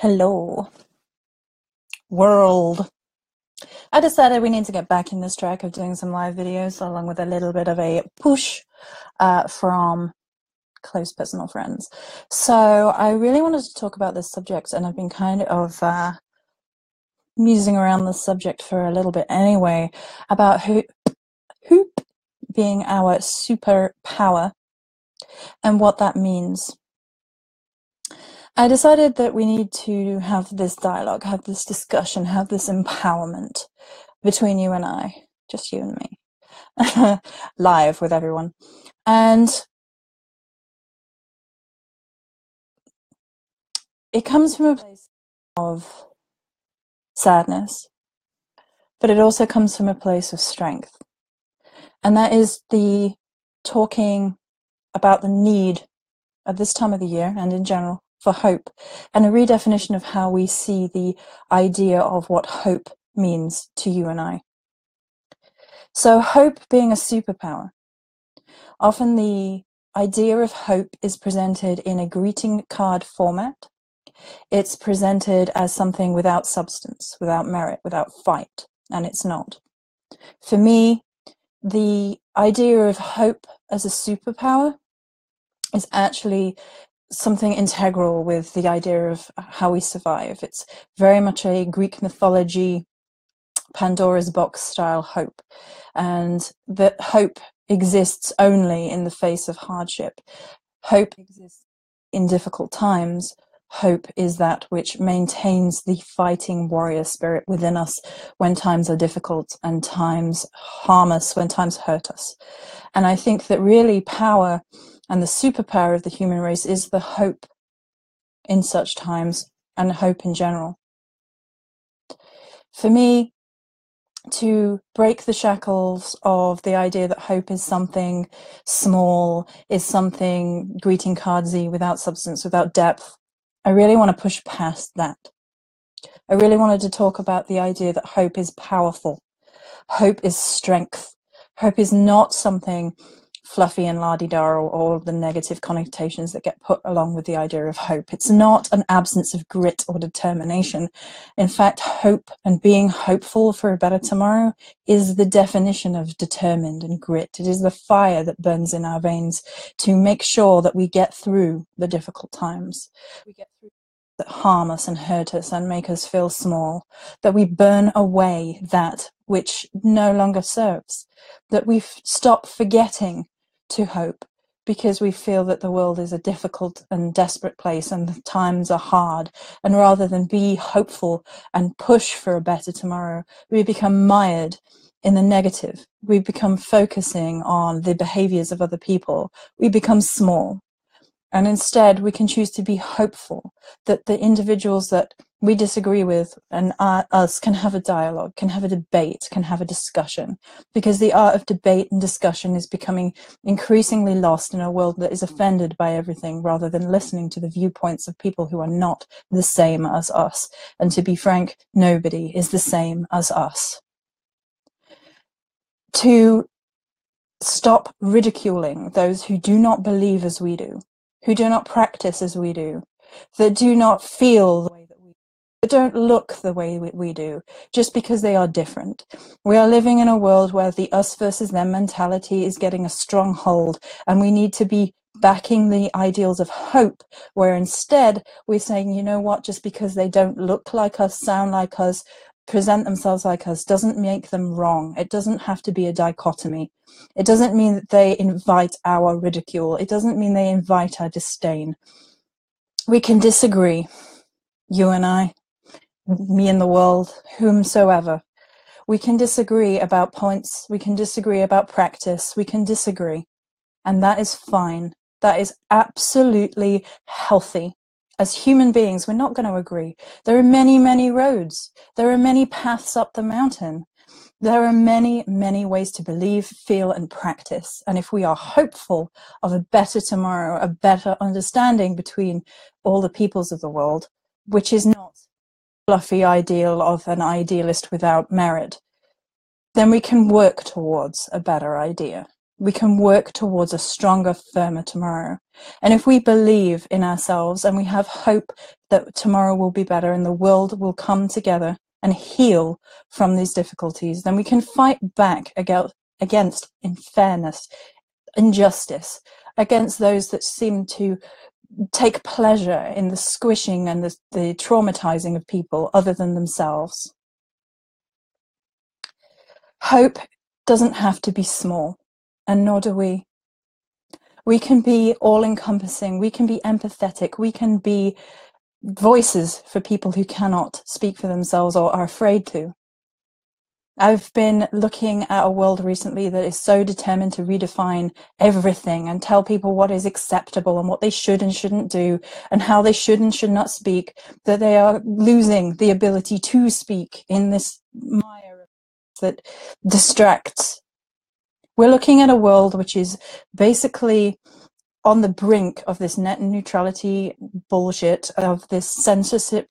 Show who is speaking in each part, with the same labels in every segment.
Speaker 1: Hello, world. I decided we need to get back in this track of doing some live videos along with a little bit of a push from close personal friends. So I really wanted to talk about this subject, and I've been kind of musing around this subject for a little bit anyway, about hoop being our superpower and what that means. I decided that we need to have this dialogue, have this discussion, have this empowerment between you and I, just you and me, live with everyone. And it comes from a place of sadness, but it also comes from a place of strength. And that is the talking about the need at this time of the year and in general for hope, and a redefinition of how we see the idea of what hope means to you and I. So hope being a superpower. Often the idea of hope is presented in a greeting card format. It's presented as something without substance, without merit, without fight, and it's not. For me, the idea of hope as a superpower is actually something integral with the idea of how we survive. It's very much a Greek mythology, Pandora's box style hope, and that hope exists only in the face of hardship. Hope exists in difficult times. Hope is that which maintains the fighting warrior spirit within us when times are difficult and times harm us, when times hurt us. And I think that really power and the superpower of the human race is the hope in such times, and hope in general. For me, to break the shackles of the idea that hope is something small, is something greeting cardsy, without substance, without depth, I really want to push past that. I really wanted to talk about the idea that hope is powerful. Hope is strength. Hope is not something fluffy and la-di-da, or all the negative connotations that get put along with the idea of hope. It's not an absence of grit or determination. In fact, hope and being hopeful for a better tomorrow is the definition of determined and grit. It is the fire that burns in our veins to make sure that we get through the difficult times. We get through that harm us and hurt us and make us feel small, that we burn away that which no longer serves, that we stop forgetting to hope because we feel that the world is a difficult and desperate place and the times are hard, and rather than be hopeful and push for a better tomorrow, we become mired in the negative. We become focusing on the behaviors of other people. We become small. And instead, we can choose to be hopeful that the individuals that we disagree with and us can have a dialogue, can have a debate, can have a discussion, because the art of debate and discussion is becoming increasingly lost in a world that is offended by everything, rather than listening to the viewpoints of people who are not the same as us. And to be frank, nobody is the same as us. To stop ridiculing those who do not believe as we do, who do not practice as we do, that do not feel the way that we do, that don't look the way we do, just because they are different. We are living in a world where the us versus them mentality is getting a strong hold, and we need to be backing the ideals of hope, where instead we're saying, you know what, just because they don't look like us, sound like us, present themselves like us, doesn't make them wrong. It doesn't have to be a dichotomy. It doesn't mean that they invite our ridicule. It doesn't mean they invite our disdain. We can disagree, you and I, me and the world, whomsoever. We can disagree about points. We can disagree about practice. We can disagree. And that is fine. That is absolutely healthy. As human beings, we're not going to agree. There are many, many roads. There are many paths up the mountain. There are many, many ways to believe, feel, and practice. And if we are hopeful of a better tomorrow, a better understanding between all the peoples of the world, which is not a fluffy ideal of an idealist without merit, then we can work towards a better idea. We can work towards a stronger, firmer tomorrow. And if we believe in ourselves and we have hope that tomorrow will be better and the world will come together and heal from these difficulties, then we can fight back against unfairness, injustice, against those that seem to take pleasure in the squishing and the traumatizing of people other than themselves. Hope doesn't have to be small, and nor do we. We can be all-encompassing, we can be empathetic, we can be voices for people who cannot speak for themselves or are afraid to. I've been looking at a world recently that is so determined to redefine everything and tell people what is acceptable and what they should and shouldn't do and how they should and should not speak, that they are losing the ability to speak in this mire that distracts. We're looking at a world which is basically on the brink of this net neutrality bullshit, of this censorship,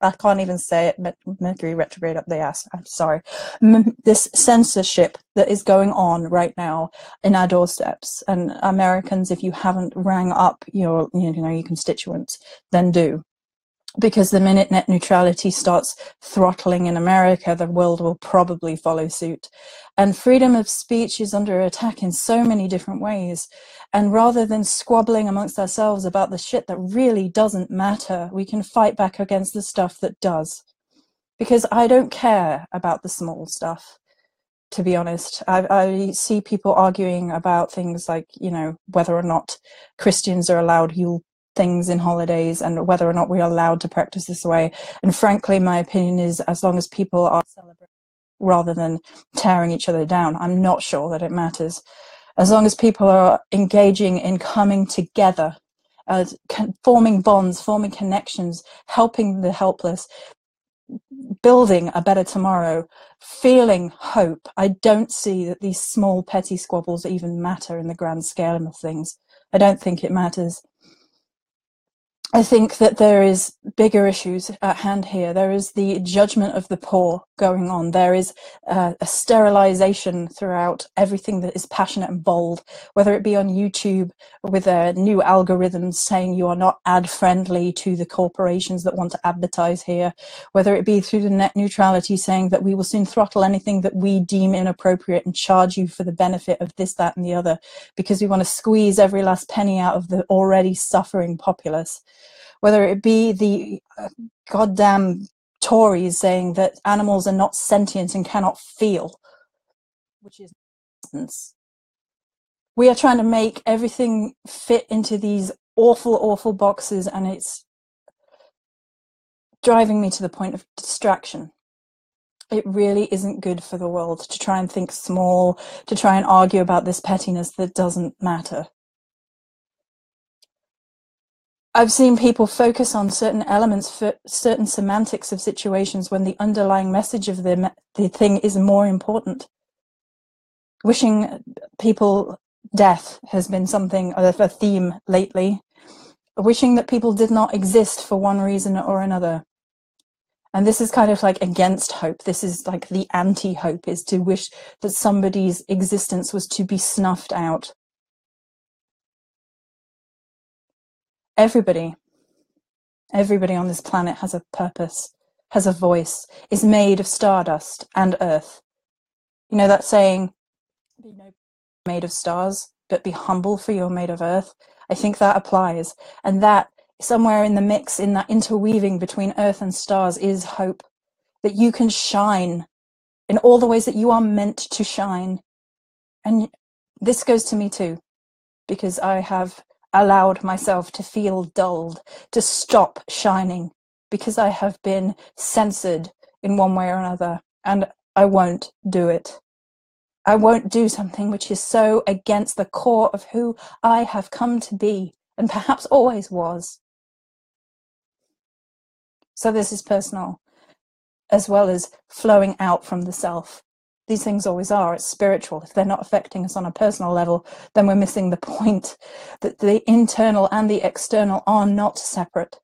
Speaker 1: I can't even say it, Mercury retrograde up the ass, I'm sorry, this censorship that is going on right now in our doorsteps. And Americans, if you haven't rang up your constituents, then do. Because the minute net neutrality starts throttling in America, the world will probably follow suit. And freedom of speech is under attack in so many different ways. And rather than squabbling amongst ourselves about the shit that really doesn't matter, we can fight back against the stuff that does. Because I don't care about the small stuff, to be honest. I see people arguing about things like, whether or not Christians are allowed Yule things in holidays and whether or not we're allowed to practice this way. And frankly, my opinion is, as long as people are celebrating rather than tearing each other down, I'm not sure that it matters. As long as people are engaging in coming together, forming bonds, forming connections, helping the helpless, building a better tomorrow, feeling hope, I don't see that these small petty squabbles even matter in the grand scale of things. I don't think it matters. I think that there is bigger issues at hand here. There is the judgment of the poor going on. There is a sterilization throughout everything that is passionate and bold, whether it be on YouTube with their new algorithms saying you are not ad friendly to the corporations that want to advertise here, whether it be through the net neutrality saying that we will soon throttle anything that we deem inappropriate and charge you for the benefit of this, that, and the other, because we want to squeeze every last penny out of the already suffering populace. Whether it be the goddamn Tories saying that animals are not sentient and cannot feel, which is nonsense. We are trying to make everything fit into these awful, awful boxes, and it's driving me to the point of distraction. It really isn't good for the world to try and think small, to try and argue about this pettiness that doesn't matter. I've seen people focus on certain elements for certain semantics of situations when the underlying message of the thing is more important. Wishing people death has been something of a theme lately. Wishing that people did not exist for one reason or another. And this is kind of like against hope. This is like the anti-hope, is to wish that somebody's existence was to be snuffed out. Everybody on this planet has a purpose, has a voice, is made of stardust and earth. You know that saying, be no made of stars, but be humble for you're made of earth? I think that applies. And that somewhere in the mix, in that interweaving between earth and stars, is hope. That you can shine in all the ways that you are meant to shine. And this goes to me too, because I have allowed myself to feel dulled, to stop shining, because I have been censored in one way or another, and I won't do it. I won't do something which is so against the core of who I have come to be, and perhaps always was. So this is personal, as well as flowing out from the self. These things always are. It's spiritual. If they're not affecting us on a personal level, then we're missing the point, that the internal and the external are not separate.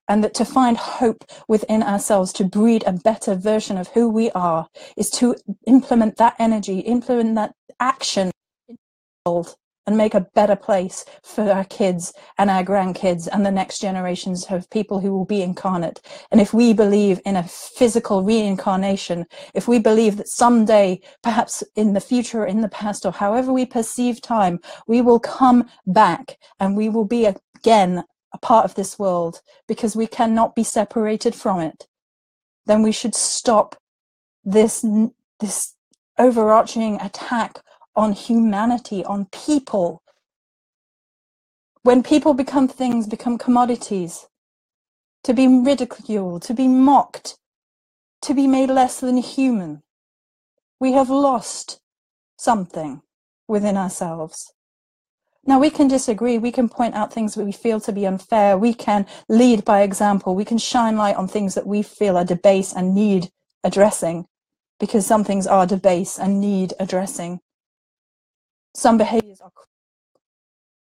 Speaker 1: And that to find hope within ourselves, to breed a better version of who we are, is to implement that energy, implement that action in the world, and make a better place for our kids and our grandkids and the next generations of people who will be incarnate. And if we believe in a physical reincarnation, if we believe that someday, perhaps in the future, in the past, or however we perceive time, we will come back and we will be again a part of this world, because we cannot be separated from it, then we should stop this overarching attack on humanity, on people. When people become things, become commodities, to be ridiculed, to be mocked, to be made less than human, we have lost something within ourselves. Now, we can disagree, we can point out things that we feel to be unfair, we can lead by example, we can shine light on things that we feel are debased and need addressing, because some things are debased and need addressing. Some behaviors are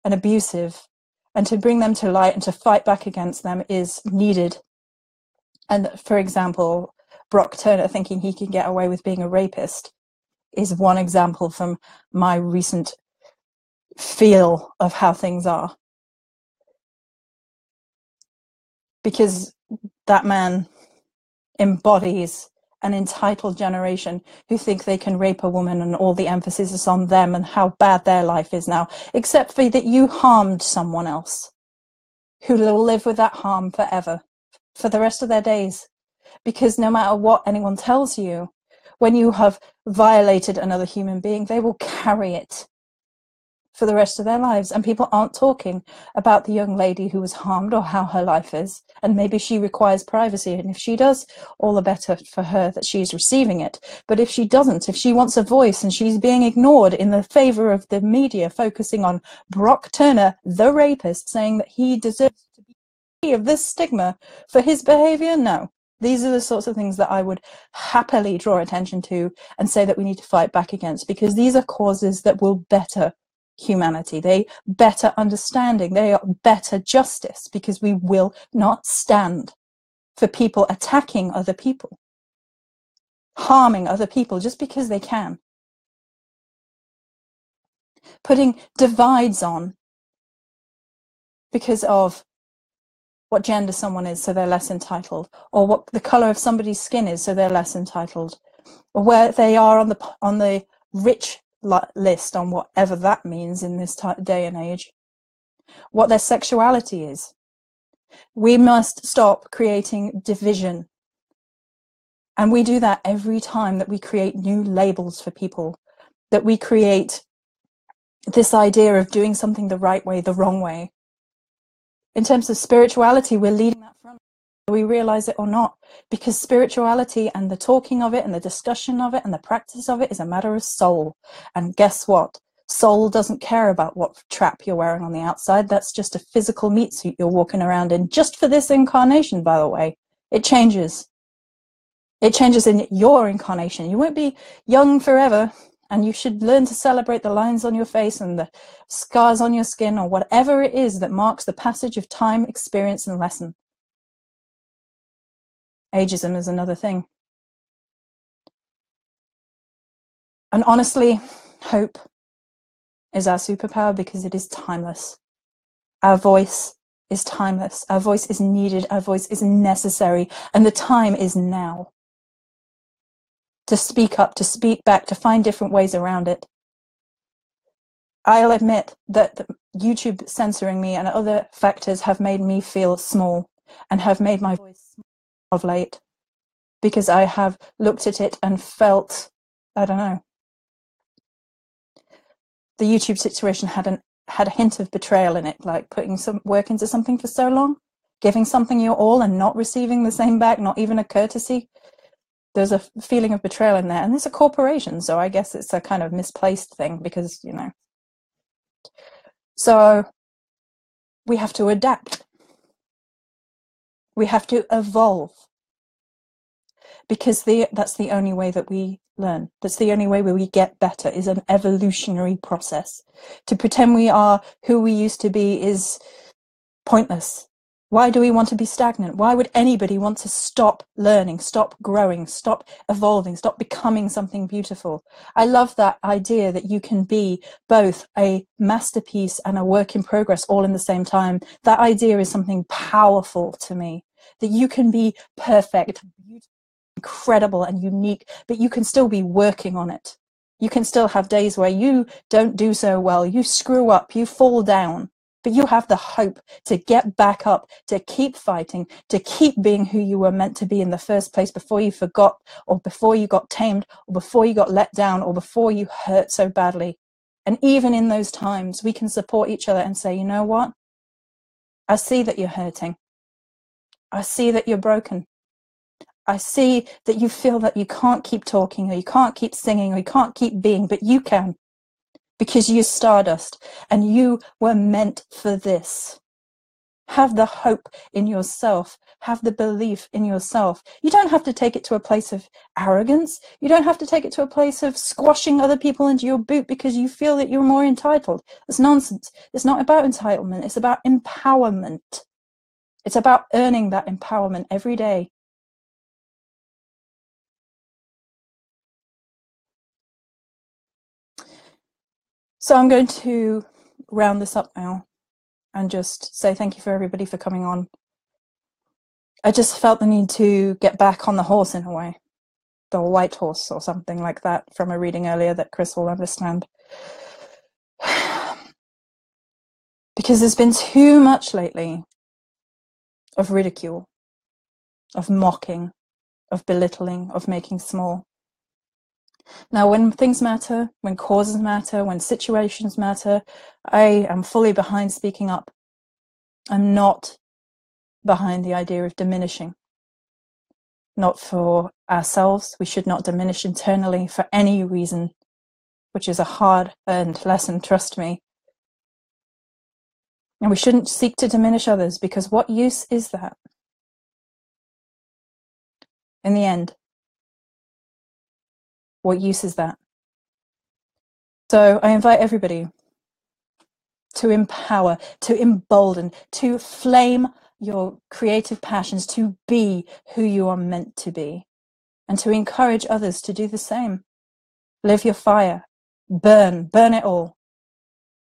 Speaker 1: and abusive, and to bring them to light and to fight back against them is needed. And for example, Brock Turner thinking he can get away with being a rapist is one example from my recent feel of how things are, because that man embodies an entitled generation who think they can rape a woman and all the emphasis is on them and how bad their life is now, except for that you harmed someone else who will live with that harm forever, for the rest of their days. Because no matter what anyone tells you, when you have violated another human being, they will carry it for the rest of their lives. And people aren't talking about the young lady who was harmed or how her life is, and maybe she requires privacy, and if she does, all the better for her that she's receiving it. But if she doesn't, if she wants a voice and she's being ignored in the favor of the media focusing on Brock Turner, the rapist, saying that he deserves to be free of this stigma for his behavior, no. These are the sorts of things that I would happily draw attention to and say that we need to fight back against, because these are causes that will better humanity, they better understanding, they are better justice, because we will not stand for people attacking other people, harming other people just because they can, putting divides on because of what gender someone is so they're less entitled, or what the color of somebody's skin is so they're less entitled, or where they are on the rich list, on whatever that means in this day and age, what their sexuality is. We must stop creating division. And we do that every time that we create new labels for people, that we create this idea of doing something the right way, the wrong way. In terms of spirituality, we're leading that front, whether we realize it or not, because spirituality and the talking of it and the discussion of it and the practice of it is a matter of soul. And guess what? Soul doesn't care about what trap you're wearing on the outside. That's just a physical meat suit you're walking around in, just for this incarnation, by the way. It changes. It changes in your incarnation. You won't be young forever, and you should learn to celebrate the lines on your face and the scars on your skin, or whatever it is that marks the passage of time, experience, and lesson. Ageism is another thing. And honestly, hope is our superpower, because it is timeless. Our voice is timeless. Our voice is needed. Our voice is necessary. And the time is now to speak up, to speak back, to find different ways around it. I'll admit that YouTube censoring me and other factors have made me feel small and have made my voice small of late, because I have looked at it and felt, I don't know, the YouTube situation had a hint of betrayal in it, like putting some work into something for so long, giving something your all and not receiving the same back, not even a courtesy. There's a feeling of betrayal in there, and it's a corporation, so I guess it's a kind of misplaced thing, because, you know. So we have to adapt. We have to evolve, because that's the only way that we learn. That's the only way where we get better, is an evolutionary process. To pretend we are who we used to be is pointless. Why do we want to be stagnant? Why would anybody want to stop learning, stop growing, stop evolving, stop becoming something beautiful? I love that idea that you can be both a masterpiece and a work in progress all in the same time. That idea is something powerful to me, that you can be perfect, beautiful, incredible and unique, but you can still be working on it. You can still have days where you don't do so well, you screw up, you fall down, but you have the hope to get back up, to keep fighting, to keep being who you were meant to be in the first place before you forgot, or before you got tamed, or before you got let down, or before you hurt so badly. And even in those times, we can support each other and say, you know what? I see that you're hurting. I see that you're broken. I see that you feel that you can't keep talking, or you can't keep singing, or you can't keep being, but you can. Because you're stardust and you were meant for this. Have the hope in yourself. Have the belief in yourself. You don't have to take it to a place of arrogance. You don't have to take it to a place of squashing other people into your boot because you feel that you're more entitled. It's nonsense. It's not about entitlement. It's about empowerment. It's about earning that empowerment every day. So I'm going to round this up now and just say thank you for everybody for coming on. I just felt the need to get back on the horse in a way, the white horse or something like that from a reading earlier that Chris will understand. Because there's been too much lately of ridicule, of mocking, of belittling, of making small. Now, when things matter, when causes matter, when situations matter, I am fully behind speaking up. I'm not behind the idea of diminishing. Not for ourselves. We should not diminish internally for any reason, which is a hard-earned lesson, trust me. And we shouldn't seek to diminish others, because what use is that? In the end, what use is that? So I invite everybody to empower, to embolden, to flame your creative passions, to be who you are meant to be, and to encourage others to do the same. Live your fire. Burn it all.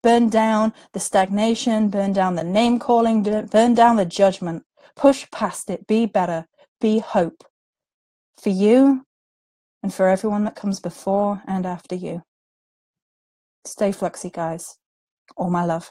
Speaker 1: Burn down the stagnation, burn down the name calling, burn down the judgment. Push past it. Be better. Be hope. For you and for everyone that comes before and after you. Stay fluxy, guys. All my love.